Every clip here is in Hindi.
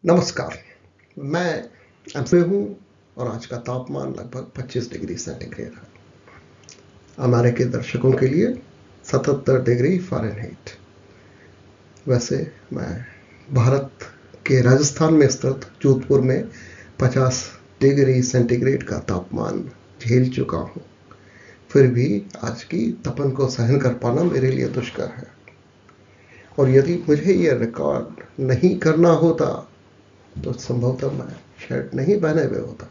नमस्कार, मैं एमपी हूँ और आज का तापमान लगभग 25 डिग्री सेंटीग्रेड है। हमारे के दर्शकों के लिए 77 डिग्री फ़ारेनहाइट। वैसे मैं भारत के राजस्थान में स्थित जोधपुर में 50 डिग्री सेंटीग्रेड का तापमान झेल चुका हूँ। फिर भी आज की तपन को सहन कर पाना मेरे लिए दुष्कर है, और यदि मुझे यह रिकॉर्ड नहीं करना होता तो संभवतः मैं शर्ट नहीं पहने हुए होता।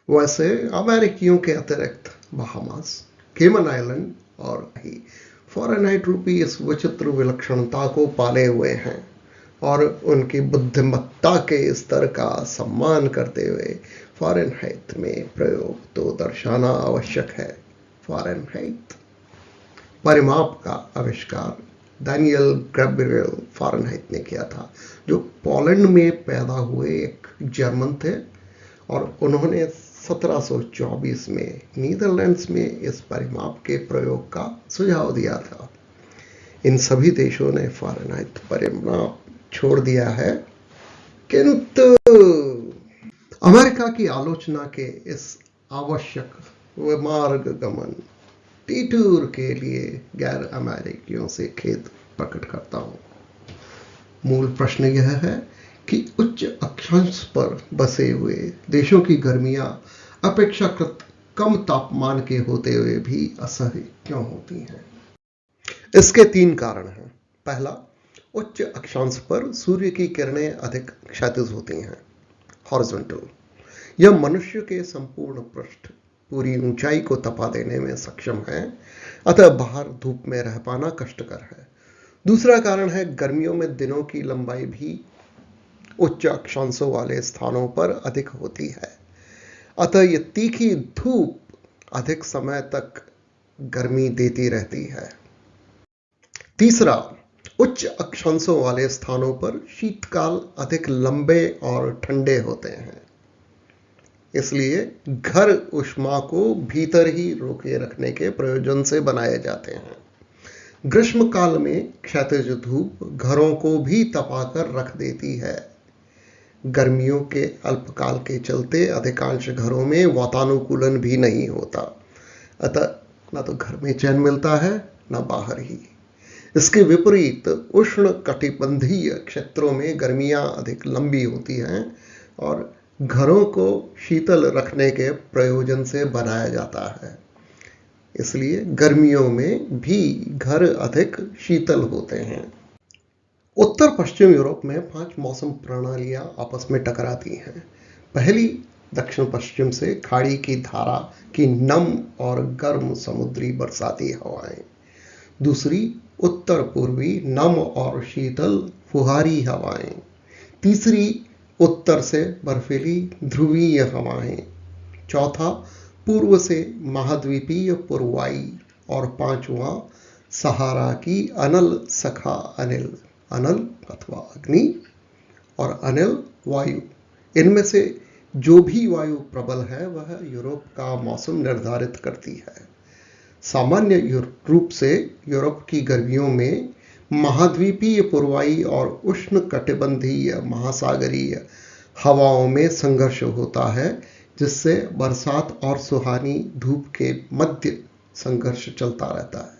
वैसे अमेरिकियों के अतिरिक्त बहामास, केमन आइलैंड और ही फ़ारेनहाइट रूपी इस विचित्र विलक्षणता को पाले हुए हैं, और उनकी बुद्धिमत्ता के स्तर का सम्मान करते हुए फ़ारेनहाइट में प्रयोग तो दर्शाना आवश्यक है। फ़ारेनहाइट परिमाप का आविष्कार डैनियल गैब्रिएल फ़ारेनहाइट ने किया था, जो पोलैंड में पैदा हुए एक जर्मन थे, और उन्होंने 1724 में नीदरलैंड्स में इस परिमाप के प्रयोग का सुझाव दिया था। इन सभी देशों ने फ़ारेनहाइट परिमाप छोड़ दिया है, किंतु अमेरिका की आलोचना के इस आवश्यक मार्गगमन टीटूर के लिए गैर अमेरिकियों से खेद प्रकट करता हूँ। मूल प्रश्न यह है कि उच्च अक्षांश पर बसे हुए देशों की गर्मियां अपेक्षाकृत कम तापमान के होते हुए भी असह्य क्यों होती हैं? इसके 3 कारण हैं। पहला, उच्च अक्षांश पर सूर्य की किरणें अधिक क्षैतिज होती हैं, हॉरिजॉन्टल। यह मनुष्य के संपूर्ण पृष्ठ पूरी ऊंचाई को तपा देने में सक्षम है, अतः बाहर धूप में रह पाना कष्टकर है। दूसरा कारण है, गर्मियों में दिनों की लंबाई भी उच्च अक्षांशों वाले स्थानों पर अधिक होती है, अतः यह तीखी धूप अधिक समय तक गर्मी देती रहती है। तीसरा, उच्च अक्षांशों वाले स्थानों पर शीतकाल अधिक लंबे और ठंडे होते हैं, इसलिए घर ऊष्मा को भीतर ही रोके रखने के प्रयोजन से बनाए जाते हैं। ग्रीष्म काल में क्षैतिज धूप घरों को भी तपाकर रख देती है। गर्मियों के अल्पकाल के चलते अधिकांश घरों में वातानुकूलन भी नहीं होता, अतः न तो घर में चैन मिलता है न बाहर ही। इसके विपरीत उष्ण कटिबंधीय क्षेत्रों में गर्मियां अधिक लंबी होती हैं और घरों को शीतल रखने के प्रयोजन से बनाया जाता है, इसलिए गर्मियों में भी घर अधिक शीतल होते हैं। उत्तर पश्चिम यूरोप में 5 मौसम प्रणालियां आपस में टकराती हैं। पहली, दक्षिण पश्चिम से खाड़ी की धारा की नम और गर्म समुद्री बरसाती हवाएं। दूसरी, उत्तर पूर्वी नम और शीतल फुहारी हवाएं। तीसरी, उत्तर से बर्फीली ध्रुवीय हवाएं। चौथा, पूर्व से महाद्वीपीय पूर्वाई। और पांचवा, सहारा की अनल सखा अनिल, अनल अथवा अग्नि और अनिल वायु। इनमें से जो भी वायु प्रबल है वह यूरोप का मौसम निर्धारित करती है। सामान्य रूप से यूरोप की गर्मियों में महाद्वीपीय पूर्वाई और उष्ण कटिबंधीय महासागरीय हवाओं में संघर्ष होता है, जिससे बरसात और सुहानी धूप के मध्य संघर्ष चलता रहता है।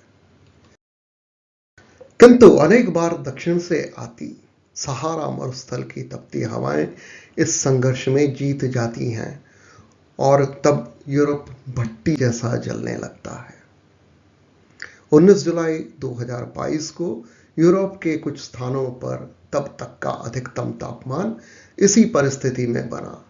किंतु अनेक बार दक्षिण से आती सहारा मरुस्थल की तपती हवाएं इस संघर्ष में जीत जाती हैं, और तब यूरोप भट्टी जैसा जलने लगता है। 19 जुलाई 2022 को यूरोप के कुछ स्थानों पर तब तक का अधिकतम तापमान इसी परिस्थिति में बना,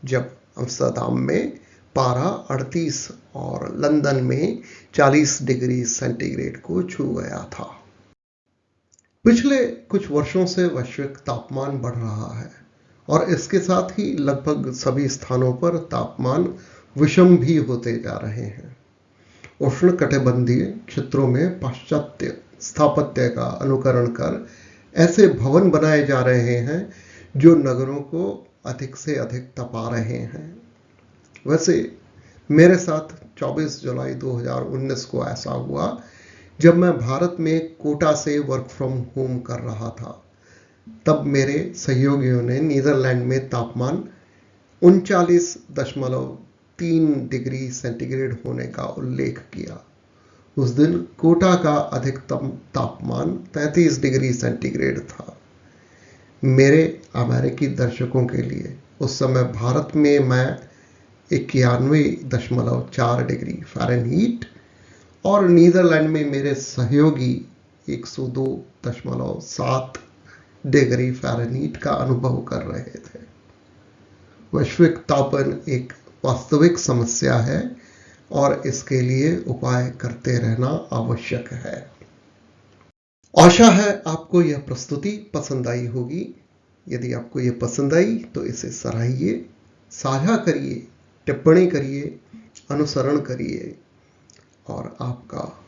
जब अम्स्टरडाम में पारा 38 और लंदन में 40 डिग्री सेंटीग्रेड को छू गया था। पिछले कुछ वर्षों से वैश्विक तापमान बढ़ रहा है, और इसके साथ ही लगभग सभी स्थानों पर तापमान विषम भी होते जा रहे हैं। उष्ण कटिबंधीय क्षेत्रों में पाश्चात्य स्थापत्य का अनुकरण कर ऐसे भवन बनाए जा रहे हैं जो नगरों को अधिक से अधिक तपा रहे हैं। वैसे मेरे साथ 24 जुलाई 2019 को ऐसा हुआ, जब मैं भारत में कोटा से वर्क फ्रॉम होम कर रहा था। तब मेरे सहयोगियों ने नीदरलैंड में तापमान 39.3 डिग्री सेंटीग्रेड होने का उल्लेख किया। उस दिन कोटा का अधिकतम तापमान 33 डिग्री सेंटीग्रेड था। मेरे अमेरिकी दर्शकों के लिए उस समय भारत में मैं 91.4 डिग्री फ़ारेनहीट और नीदरलैंड में मेरे सहयोगी 102.7 डिग्री फ़ारेनहीट का अनुभव कर रहे थे। वैश्विक तापन एक वास्तविक समस्या है और इसके लिए उपाय करते रहना आवश्यक है। आशा है आपको यह प्रस्तुति पसंद आई होगी। यदि आपको यह पसंद आई तो इसे सराहिए, साझा करिए, टिप्पणी करिए, अनुसरण करिए और आपका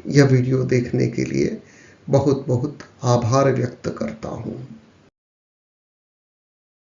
यह वीडियो देखने के लिए बहुत बहुत आभार व्यक्त करता हूँ।